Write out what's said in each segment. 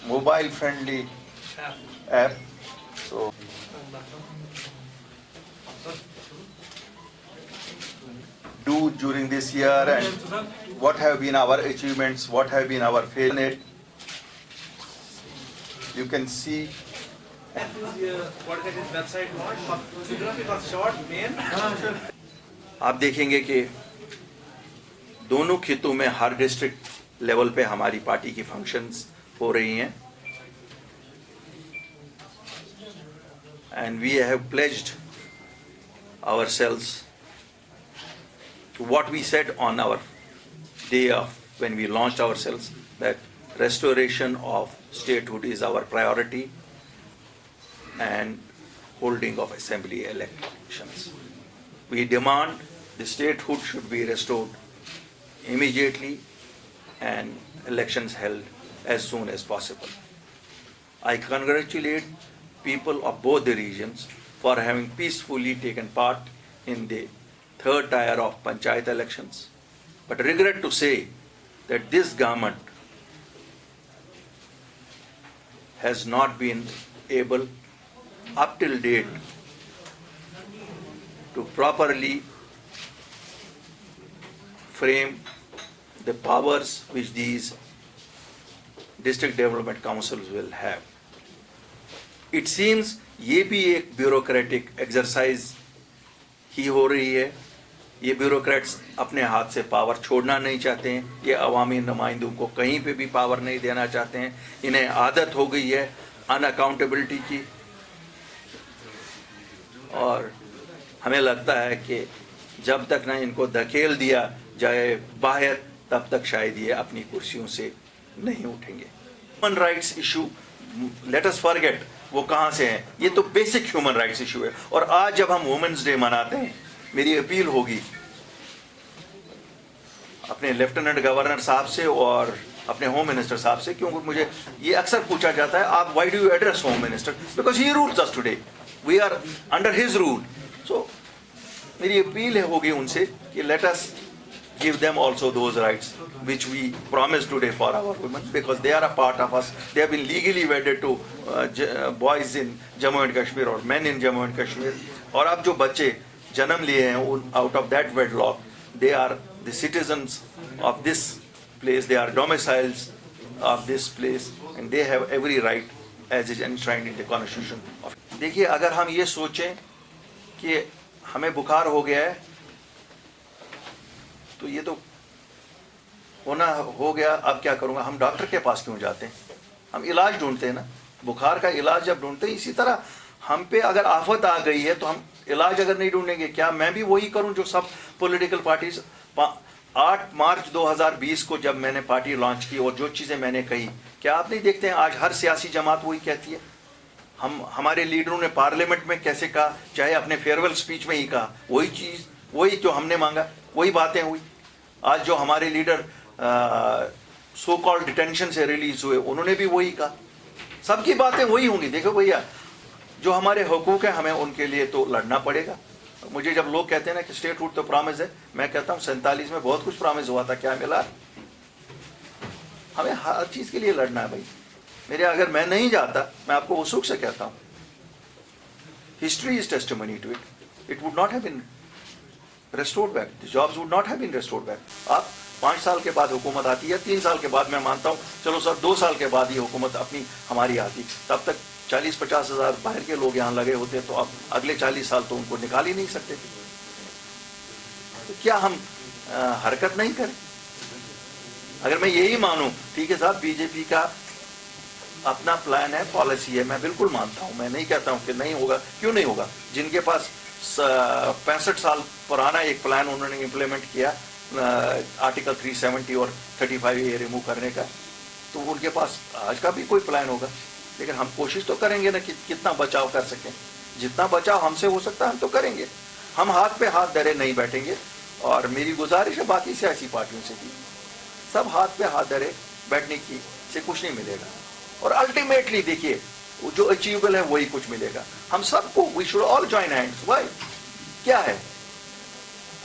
mobile friendly app. So do during this year, and what have been our achievements, what have been our failures. You can see آپ دیکھیں گے کہ دونوں خطوں میں ہر district level پہ ہماری پارٹی کی فنکشنز ہو رہی ہیں. And we have pledged ourselves to what we said on our day of when we launched ourselves, that restoration of statehood is our priority and holding of assembly elections. We demand the statehood should be restored immediately and elections held as soon as possible. I congratulate people of both the regions for having peacefully taken part in the third tier of Panchayat elections, but regret to say that this government has not been able up till date to properly frame the powers which these district development councils will have. It seems یہ بھی ایک bureaucratic exercise ہی ہو رہی ہے. یہ bureaucrats اپنے ہاتھ سے power چھوڑنا نہیں چاہتے ہیں, یہ عوامی نمائندوں کو کہیں پہ بھی پاور نہیں دینا چاہتے ہیں. انہیں عادت ہو گئی ہے ان اکاؤنٹیبلٹی کی, اور ہمیں لگتا ہے کہ جب تک نہ ان کو دھکیل دیا جائے باہر تب تک شاید یہ اپنی کرسیوں سے نہیں اٹھیں گے. Human rights issue, let us forget وہ کہاں سے ہیں, یہ تو بیسک ہیومن رائٹس ایشو ہے. اور آج جب ہم وومنس ڈے مناتے ہیں, میری اپیل ہوگی اپنے لیفٹیننٹ گورنر صاحب سے اور اپنے ہوم منسٹر صاحب سے, کیونکہ مجھے یہ اکثر پوچھا جاتا ہے آپ why do you address home minister, because he rules us today, we are under his rule. So میری اپیل ہوگی ان سے کہ let us give them also those rights which we promised today for our women, because they are a part of us. They have been legally wedded to boys in Jammu and Kashmir or men in Jammu and Kashmir. اور اب جو بچے جنم لیے ہیں out of that wedlock, they are the citizens of this place, they are domiciles of this place, and they have every right as is enshrined in the constitution. دیکھیے اگر ہم یہ سوچیں کہ ہمیں بخار ہو گیا ہے تو یہ تو ہونا ہو گیا, اب کیا کروں گا, ہم ڈاکٹر کے پاس کیوں جاتے ہیں, ہم علاج ڈھونڈتے ہیں نا. بخار کا علاج جب ڈھونڈتے ہیں, اسی طرح ہم پہ اگر آفت آ گئی ہے تو ہم علاج اگر نہیں ڈھونڈیں گے, کیا میں بھی وہی کروں جو سب پولیٹیکل پارٹیز. 8 مارچ 2020 کو جب میں نے پارٹی لانچ کی اور جو چیزیں میں نے کہی, کیا آپ نہیں دیکھتے ہیں آج ہر سیاسی جماعت وہی کہتی ہے. ہمارے لیڈروں نے پارلیمنٹ میں کیسے کہا, چاہے اپنے فیئرویل اسپیچ میں ہی کہا, وہی چیز, وہی جو ہم نے مانگا, وہی باتیں ہوئی. آج جو ہمارے لیڈر سو کال ڈیٹینشن سے ریلیز ہوئے, انہوں نے بھی وہی کہا. سب کی باتیں وہی ہوں گی. دیکھو بھیا, جو ہمارے حقوق ہیں ہمیں ان کے لیے تو لڑنا پڑے گا. مجھے جب لوگ کہتے ہیں نا کہ اسٹیٹ ہوڈ تو پرامز ہے, میں کہتا ہوں 47 میں بہت کچھ پرامز ہوا تھا, کیا ملا؟ ہمیں ہر چیز کے لیے لڑنا ہے بھائی. میرے اگر میں نہیں جاتا, میں آپ کو وثوق سے کہتا ہوں, history is testimony to it, it would not have been restored back, the jobs would not have been restored back. آپ 5 سال کے بعد حکومت آتی ہے, 3 سال کے بعد میں مانتا ہوں, چلو سر 2 سال کے بعد یہ حکومت اپنی ہماری آتی, تب تک 40-50 ہزار باہر کے لوگ یہاں لگے ہوتے, تو اب اگلے 40 سال تو ان کو نکال ہی نہیں سکتے تھے. تو کیا ہم حرکت نہیں کریں؟ اگر میں یہی مانوں, ٹھیک ہے صاحب بی جے پی کا اپنا پلان ہے, پالیسی ہے, میں بالکل مانتا ہوں, میں نہیں کہتا ہوں کہ نہیں ہوگا. کیوں نہیں ہوگا؟ جن کے پاس 65 سال پرانا ایک پلان انہوں نے امپلیمنٹ کیا آرٹیکل 370 اور 35A ریموو کرنے کا, تو ان کے پاس آج کا بھی کوئی پلان ہوگا. لیکن ہم کوشش تو کریں گے نا کہ کتنا بچاؤ کر سکیں. جتنا بچاؤ ہم سے ہو سکتا ہے ہم تو کریں گے. ہم ہاتھ پہ ہاتھ دھرے نہیں بیٹھیں گے. اور میری گزارش ہے باقی سیاسی پارٹیوں سے بھی, سب ہاتھ پہ ہاتھ دھرے بیٹھنے کی سے کچھ نہیں ملے گا. اور الٹیمیٹلی دیکھیے جو اچیویبل ہے وہی کچھ ملے گا. ہم سب کو we should all join hands. Why کیا ہے,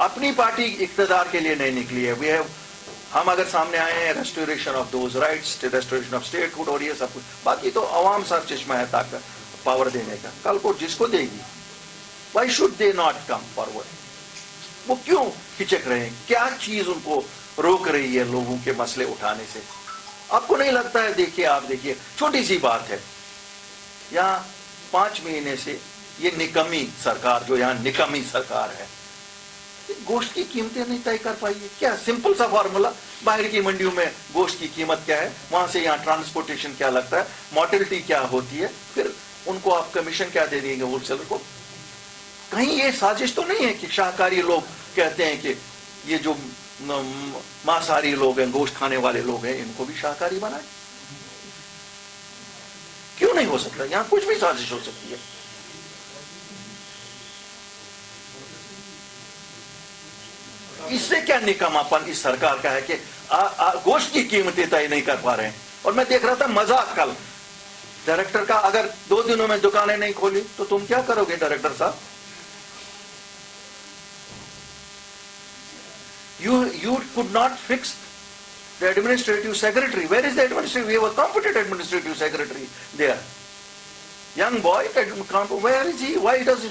اپنی پارٹی اقتدار کے لیے نہیں نکلی ہے. ہم اگر سامنے آئے ہیں restoration of those rights, restoration of statehood اور یہ سب کچھ, باقی تو عوام سر چشمہ ہے طاقت پاور دینے کا, کل کو جس کو دے گی. Why should they not come forward? وہ کیوں ہچک رہے ہیں؟ کیا چیز ان کو روک رہی ہے لوگوں کے مسئلے اٹھانے سے؟ آپ کو نہیں لگتا ہے؟ دیکھیے, آپ دیکھیے, چھوٹی سی بات ہے, یہاں 5 مہینے سے یہ نکمی سرکار, جو یہاں نکمی سرکار ہے, گوشت کی قیمتیں نہیں طے کر پائی ہے. کیا سمپل سا فارمولا, باہر کی منڈیوں میں گوشت کی قیمت کیا ہے, وہاں سے یہاں ٹرانسپورٹیشن کیا لگتا ہے, مورٹلٹی کیا ہوتی ہے, پھر ان کو آپ کمیشن کیا دے دیں گے ہول سیلر کو؟ کہیں یہ سازش تو نہیں ہے کہ شاہکاری لوگ کہتے ہیں کہ یہ جو مانساری لوگ ہیں, گوشت کھانے والے لوگ ہیں, ان کو بھی شاہکاری بنائیں؟ کیوں نہیں ہو سکتا؟ یہاں کچھ بھی سازش ہو سکتی ہے. اس سے کیا نکماپن اس سرکار کا ہے کہ گوشت کی قیمتیں طے نہیں کر پا رہے ہیں. اور میں دیکھ رہا تھا مذاق کل ڈائریکٹر کا, اگر 2 دنوں میں دکانیں نہیں کھولی تو تم کیا کرو گے ڈائریکٹر صاحب؟ You could not fix the administrative secretary. Where is the administrative? We have a competent administrative secretary there. Young boy, where is he? Why does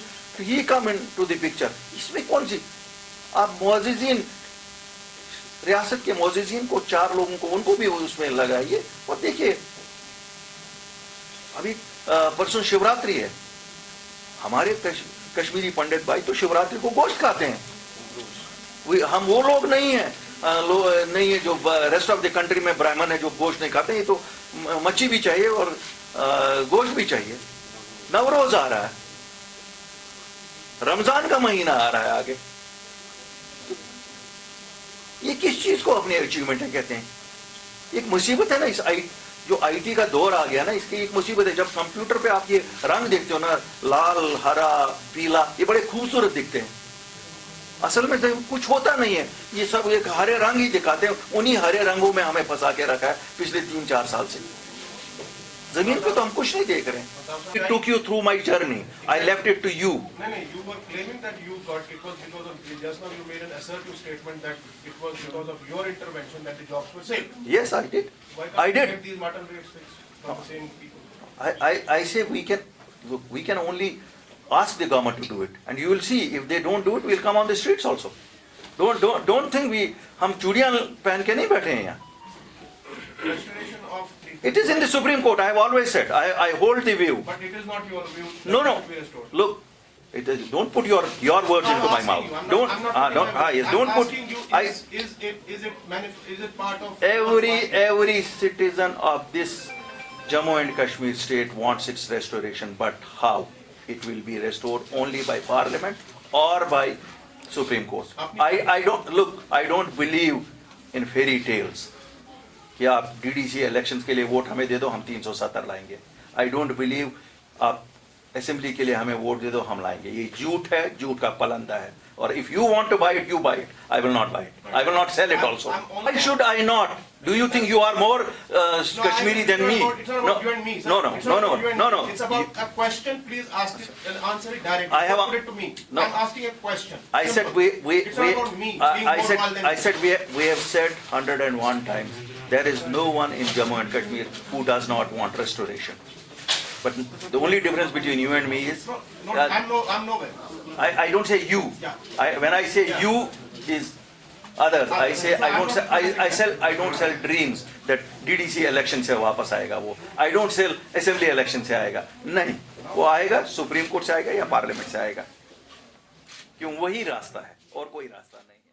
he come into the picture? اس میں کون سی آپ معززین, ریاست کے معززین کو 4 لوگوں کو, ان کو بھی اس میں لگائیے. اور دیکھیے ابھی پرسوں شیوراتری ہے, ہمارے کشمیری پنڈت بھائی تو شیوراتری کو گوشت کھاتے ہیں. ہم وہ لوگ نہیں ہیں, نہیں ہے جو ریسٹ آف دی کنٹری میں برہمن ہے جو گوشت نہیں کھاتے. یہ تو مچھی بھی چاہیے اور گوشت بھی چاہیے. نوروز آ رہا ہے, رمضان کا مہینہ آ رہا ہے آگے, یہ کس چیز کو اپنی اچیومنٹ کہتے ہیں؟ ایک مصیبت ہے نا, اس جو آئی ٹی کا دور آ گیا نا, اس کی ایک مصیبت ہے. جب کمپیوٹر پہ آپ یہ رنگ دیکھتے ہو نا, لال, ہرا, پیلا, یہ بڑے خوبصورت دکھتے ہیں. اصل میں کچھ ہوتا نہیں ہے, یہ سب ایک ہرے رنگ ہی دکھاتے ہیں. انہی ہرے رنگوں میں ہمیں پھنسا کے رکھا ہے پچھلے 3-4 سال سے. زمین پہ تو ہم کچھ نہیں دیکھ رہے ہیں. It took you through my journey. I left it to you. No, you were claiming that you got it was because of, just now you made an assertive statement that it was because of your intervention that the jobs were saved. Yes, I did. Why I can't you did. get these mutton rates fixed from the same people? I say we can only ask the government to do it, and you will see if they don't do it, we'll come on the streets also. Don't think hum chudiyan pehen ke nahi baithe hain yahan. Restoration of the, It is in the Supreme Court. I have always said I hold the view. but it is not your view. No. That it should be restored. Look, don't put your words I'm into my asking mouth. you, I'm Don't not putting don't my- yes. I'm Don't put. asking you, is it part of Every citizen of this Jammu and Kashmir state wants its restoration, but how? It will be restored only by Parliament or by Supreme Court. I don't believe in fairy tales. کہ آپ D D C elections کے لیے vote ہمیں دے دو, ہم 370 لائیں گے. I don't believe آپ assembly کے لیے ہمیں ووٹ دے دو, ہم لائیں گے. یہ جھوٹ ہے, جھوٹ کا پلندہ ہے. اور if you want to buy it, you buy it. I will not buy it. I will not sell it also. Why should I not? Do you think you are more Kashmiri than me? It's not about you and me, sir. No. It's not about you and No. me. It's about a question. Please ask it and answer it directly. I have Don't put it to me. No. I'm asking a question. I said It's not about me being more wild than I said we have said 101 times. There is no one in Jammu and Kashmir who does not want restoration. But the only difference between you and me is I'm nowhere. I don't say you. Yeah. When I say you is others. I say I don't sell dreams that DDC election سے واپس آئے گا وہ. I don't sell assembly election سے آئے گا. نہیں, وہ آئے گا supreme court سے آئے گا یا پارلیمنٹ سے آئے گا. کیوں؟ وہی راستہ ہے اور کوئی راستہ نہیں ہے.